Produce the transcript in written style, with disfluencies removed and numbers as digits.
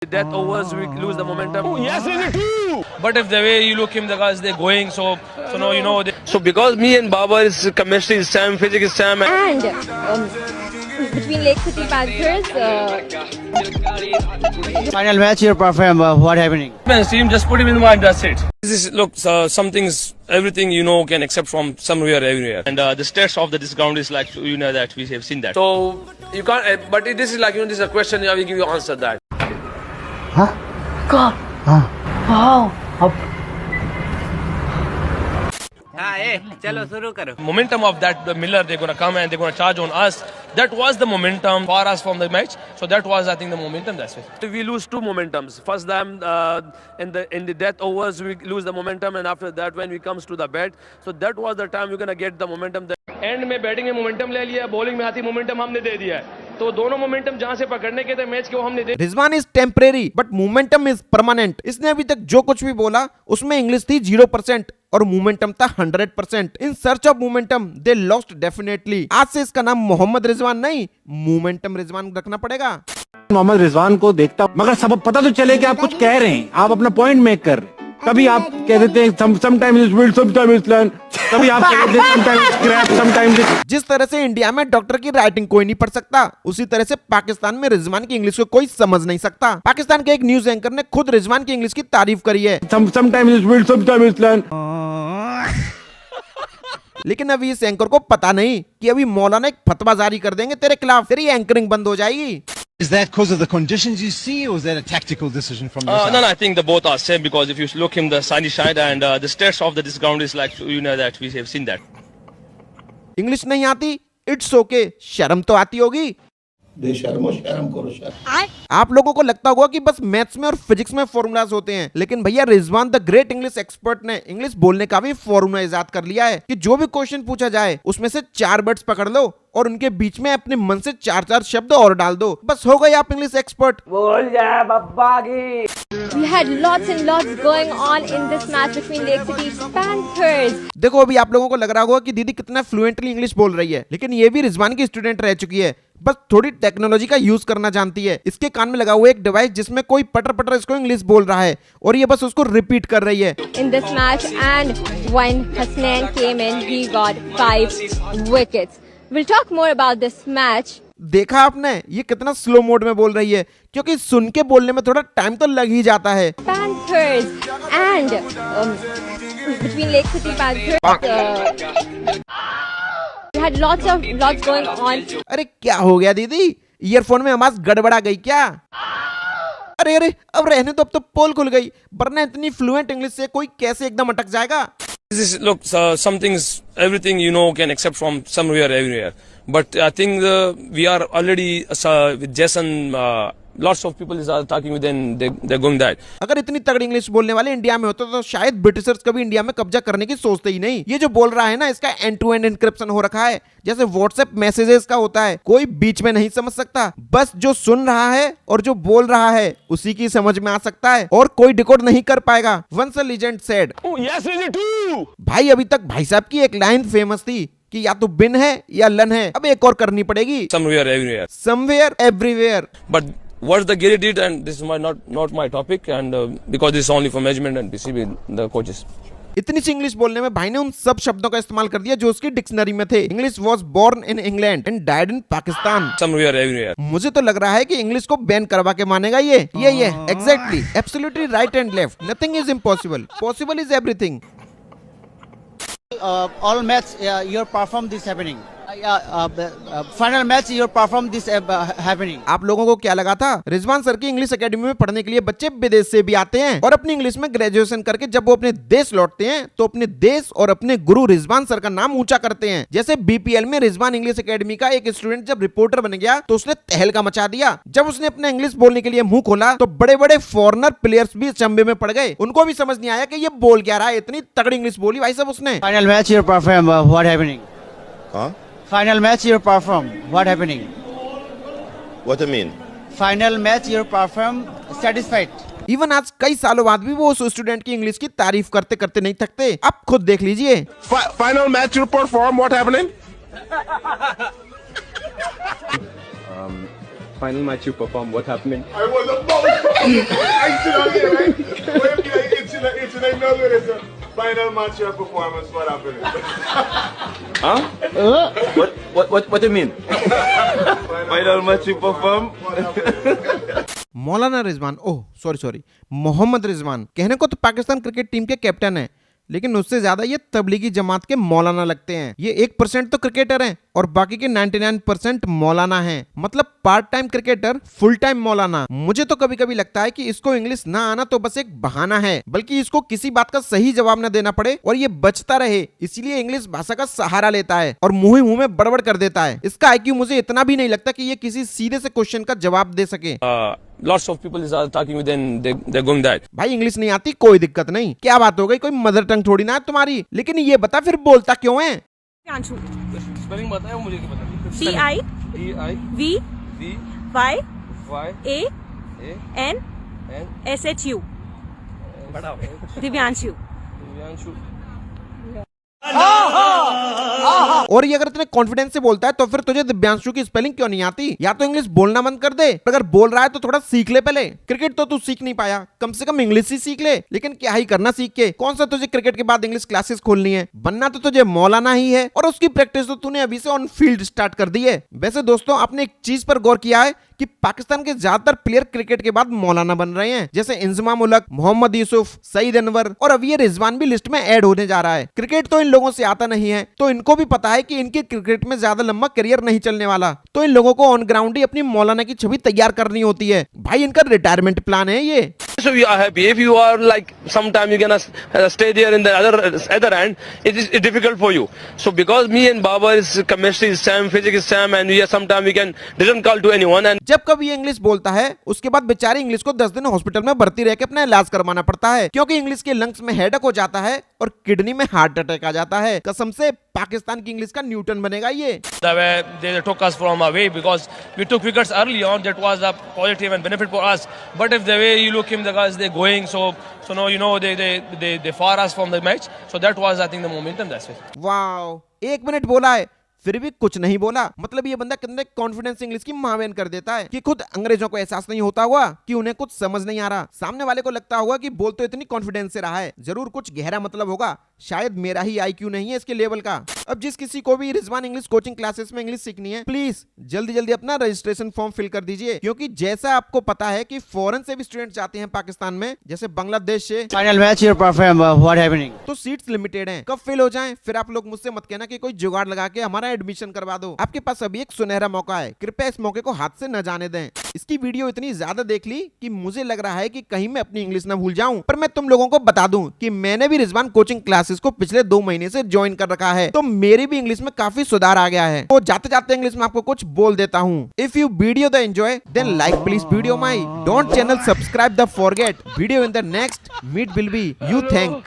Death overs, we lose the momentum. Oh, yes, is it true? But if the way you look him, the guys they're going, so no, you know. So because me and Babar is chemistry is same, physics is same. And between Lake City Panthers, Final match you perform, what happening? Man, team just put him in the mind. That's it. This is look, some things, everything you know can accept from somewhere, everywhere. And the stats of this ground is like you know that we have seen that. So you can't. But this is like this is a question. I will give you answer that. Momentum of that the Miller, they're gonna come and they're gonna charge on us. That was the momentum for us from the match. So that was, I think, the momentum. That's it. We lose two momentums. First time in the death overs we lose the momentum, and after that when we comes to the bat, so that was the time we're gonna get the momentum. And में batting में momentum ले लिया, bowling में आती momentum हमने दे दिया है, तो दोनों मोमेंटम जहां से पकड़ने के थे मैच के वो हमने दे। Rizwan is temporary but momentum is permanent. इसने अभी तक जो कुछ भी बोला उसमें इंग्लिश थी 0% और मोमेंटम था 100%। In search of momentum they lost definitely. आज से इसका नाम मोहम्मद रिजवान नहीं, मोमेंटम रिजवान रखना पड़ेगा। मोहम्मद रिजवान को देखता मगर सब पता तो चले कि आप कुछ कह रहे हैं, आप अपना पॉइंट मेक कर रहे हैं। कभी आप कह देते हैं sometimes it's wild, sometimes it's learn, कभी आप कह देते हैं समटाइम्स इट्स क्रैप, समटाइम्स। जिस तरह से इंडिया में डॉक्टर की राइटिंग कोई नहीं पढ़ सकता, उसी तरह से पाकिस्तान में रिजवान की इंग्लिश को कोई समझ नहीं सकता। पाकिस्तान के एक न्यूज एंकर ने खुद रिजवान की इंग्लिश की तारीफ करी है। Sometimes it's wild, sometimes it's learn. लेकिन अभी इस एंकर को पता नहीं कि अभी मौलाना एक फतवा जारी कर देंगे तेरे खिलाफ, तेरी एंकरिंग बंद हो जाएगी। Is that because of the conditions you see, or is that a tactical decision from your side? No, I think the both are same because if you look him the sunny side and the stats of this ground is like you know that we have seen that. English नहीं आती, it's okay, शर्म तो आती होगी। शर्म करो। आप लोगों को लगता होगा कि बस मैथ्स में और फिजिक्स में फॉर्मूलाज होते हैं, लेकिन भैया Rizwan the great English expert ने इंग्लिश बोलने का भी फॉर्मूला इजाद कर लिया है कि जो भी क्वेश्चन पूछा जाए उसमें से 4 वर्ड्स पकड़ लो और उनके बीच में अपने मन से 4 शब्द और डाल दो, बस हो गए आप इंग्लिश एक्सपर्ट। बोल जा बब्बा की। we had lots and lots going on in this match between Lake City Panthers. देखो अभी आप लोगों को लग रहा होगा कि दीदी कितना फ्लुएंटली इंग्लिश बोल रही है, लेकिन ये भी रिजवान की स्टूडेंट रह चुकी है, बस थोड़ी टेक्नोलॉजी का यूज करना जानती है। इसके कान में लगा हुआ एक डिवाइस जिसमें कोई पटर पटर इसको इंग्लिश बोल रहा है और ये बस उसको रिपीट कर रही है। In this match, and when Hasnain came in, he got 5 wickets. We'll talk more about this match. देखा आपने ये कितना स्लो मोड में बोल रही है, क्योंकि सुन के बोलने में थोड़ा टाइम तो लग ही जाता है। Panthers and between Lake City Panthers, we had lots going on. अरे क्या हो गया दीदी, ईयरफोन में आवाज गड़बड़ा गई क्या? अरे अरे अब रहने तो, अब तो पोल खुल गई, वरना इतनी फ्लुएंट इंग्लिश से कोई कैसे एकदम अटक जाएगा। This is look, some things, everything you know can accept from somewhere, everywhere. But I think we are already with Jason. Lots of people are talking with them. They're going that. अगर इतनी तगड़ी English बोलने वाले India में होते तो शायद Britishers कभी इंडिया में कब्जा करने की सोचते ही नहीं। ये जो बोल रहा है ना, इसका एंड टू एंड एन्क्रिप्शन हो रखा है, जैसे व्हाट्सएप मैसेजेस का होता है, कोई बीच में नहीं समझ सकता, बस जो सुन रहा है और जो बोल रहा है उसी की समझ में आ सकता है और कोई डिकोड नहीं कर पाएगा। Once a legend said. Oh yes, is it true? भाई अभी तक भाई साहब की एक लाइन फेमस थी कि या तो बिन है या लन है, अब एक और करनी पड़ेगी। Somewhere, everywhere. Somewhere everywhere. But what the Gary did, and this is not my topic, and because this is only for management and PCB, the coaches. इतनी सी इंग्लिश बोलने में भाई ने उन सब शब्दों का इस्तेमाल कर दिया जो उसकी डिक्शनरी में थे। English was born in England and died in Pakistan. Somewhere, everywhere. मुझे तो लग रहा है कि इंग्लिश को बैन करवा के मानेगा ये exactly, absolutely right and left, nothing is impossible, possible is everything. All match you perform this happening. Final match you perform this happening. आप लोगों को क्या लगा था? रिजवान सर की इंग्लिश एकेडमी में पढ़ने के लिए बच्चे विदेश से भी आते हैं और अपनी इंग्लिश में ग्रेजुएशन करके जब वो अपने देश लौटते हैं तो अपने देश और अपने गुरु रिजवान सर का नाम ऊंचा करते हैं। जैसे बीपीएल में रिजवान इंग्लिश एकेडमी का एक स्टूडेंट जब रिपोर्टर बन गया तो उसने तहलका मचा दिया। जब उसने अपना इंग्लिश बोलने के लिए मुंह खोला तो बड़े बड़े फॉरेनर प्लेयर्स भी अचंभे में पड़ गए, उनको भी समझ नहीं आया कि ये बोल क्या रहा है, इतनी तगड़ी इंग्लिश बोली भाई साहब उसने। Final match you perform, what happening? Final match you perform, what happening? What do you mean? Final match you perform, satisfied. Even आज कई सालों बाद भी वो उस स्टूडेंट की इंग्लिश की तारीफ करते करते नहीं थकते। अब खुद देख लीजिए। Final match you perform, what happening? final match you performed, what happened? I was about it's final match your performance, what happened? Huh? What do you mean? Final match you perform? Maulana Rizwan, oh sorry Mohammad Rizwan कहने को तो Pakistan cricket team के captain है, लेकिन उससे ज्यादा ये तबलीगी जमात के मौलाना लगते हैं। ये 1% तो क्रिकेटर हैं और बाकी के 99% मौलाना हैं। मतलब part time cricketer, full time मौलाना। मुझे तो कभी कभी लगता है कि इसको इंग्लिश ना आना तो बस एक बहाना है, बल्कि इसको किसी बात का सही जवाब न देना पड़े और ये बचता रहे, इसीलिए इंग्लिश भाषा का सहारा लेता है और मुंह में बड़बड़ कर देता है। इसका आईक्यू मुझे इतना भी नहीं लगता कि ये किसी सीधे से क्वेश्चन का जवाब दे सके। Lots of people are talking with them, they're going that. भाई इंग्लिश नहीं आती कोई दिक्कत नहीं, क्या बात हो गई, कोई मदर टंग थोड़ी ना है तुम्हारी, लेकिन ये बता फिर बोलता क्यों है? स्पेलिंग बताया मुझे क्या पता। DIVYANSHU दिव्यांशु। और ये अगर इतने कॉन्फिडेंस से बोलता है तो फिर तुझे दिव्यांशु की स्पेलिंग क्यों नहीं आती? या तो इंग्लिश बोलना बंद कर दे, अगर बोल रहा है तो थोड़ा सीख ले पहले। क्रिकेट तो तू सीख नहीं पाया, कम से कम इंग्लिश ही सीख ले। लेकिन क्या ही करना सीख के, कौन सा तुझे क्रिकेट के बाद इंग्लिश क्लासेस खोलनी है? बनना तो तुझे मौलाना ही है और उसकी प्रैक्टिस तो तूने अभी से ऑन फील्ड स्टार्ट कर दी है। वैसे दोस्तों, आपने एक चीज पर गौर किया है कि पाकिस्तान के ज्यादातर प्लेयर क्रिकेट के बाद मौलाना बन रहे हैं, जैसे इंजमाम उलक, मोहम्मद यूसुफ, सईद अनवर और अब ये रिजवान भी लिस्ट में ऐड होने जा रहा है। क्रिकेट तो इन लोगों से आता नहीं है, तो इनको भी पता है कि इनके क्रिकेट में ज्यादा लंबा करियर नहीं चलने वाला, तो इन लोगों को ऑन ग्राउंड ही अपनी मौलाना की छवि तैयार करनी होती है। भाई इनका रिटायरमेंट प्लान है ये। So we are happy. If you are like sometime you gonna stay there in the other end, it is difficult for you. So because me and Baba is chemistry is same, physics is same, and we are sometime we can didn't call to anyone. And जब कभी ये English बोलता है उसके बाद बेचारे English को 10 दिन हॉस्पिटल में भर्ती रह के अपना इलाज करवाना पड़ता है, क्योंकि इंग्लिश के लंग्स में हेडेक हो जाता है और किडनी में हार्ट अटैक आ जाता है। कसम से पाकिस्तान की इंग्लिश का न्यूटन बनेगा ये। the way they took us from away because we took wickets early on, that was a positive and benefit for us. But if the way you look him, the guys they going so no, you know they far us from the match. So that was I think the momentum, that's it. Wow, 1 minute बोला है फिर भी कुछ नहीं बोला। मतलब ये बंदा कितने कॉन्फिडेंस इंग्लिश की मावेन कर देता है कि खुद अंग्रेजों को एहसास नहीं होता हुआ कि उन्हें कुछ समझ नहीं आ रहा। सामने वाले को लगता होगा कि बोल तो इतनी कॉन्फिडेंस से रहा है, जरूर कुछ गहरा मतलब होगा, शायद मेरा ही आईक्यू नहीं है इसके लेवल का। अब जिस किसी को भी रिजवान इंग्लिश कोचिंग क्लासेस में इंग्लिश सीखनी है, प्लीज जल्दी अपना रजिस्ट्रेशन फॉर्म फिल कर दीजिए, क्योंकि जैसा आपको पता है कि फॉरेन से भी स्टूडेंट जाते हैं पाकिस्तान में, जैसे बांग्लादेश से। Final match your perform, what happening? तो सीट्स लिमिटेड हैं, कब फिल हो जाएं फिर आप लोग मुझसे मत कहना कि कोई जुगाड़ लगा के हमारा एडमिशन करवा दो। आपके पास अभी एक सुनहरा मौका है, कृपया इस मौके को हाथ से न जाने दें। इसकी वीडियो इतनी ज्यादा देख ली कि मुझे लग रहा है कि कहीं मैं अपनी इंग्लिश ना भूल जाऊं, पर मैं तुम लोगों को बता दूं कि मैंने भी रिजवान कोचिंग क्लासेस को पिछले 2 महीने से ज्वाइन कर रखा है, तो मेरी भी इंग्लिश में काफी सुधार आ गया है। तो जाते जाते इंग्लिश में आपको कुछ बोल देता हूँ। If you video the enjoy then like please video my, don't channel subscribe the forget video in the next meet will be you thank.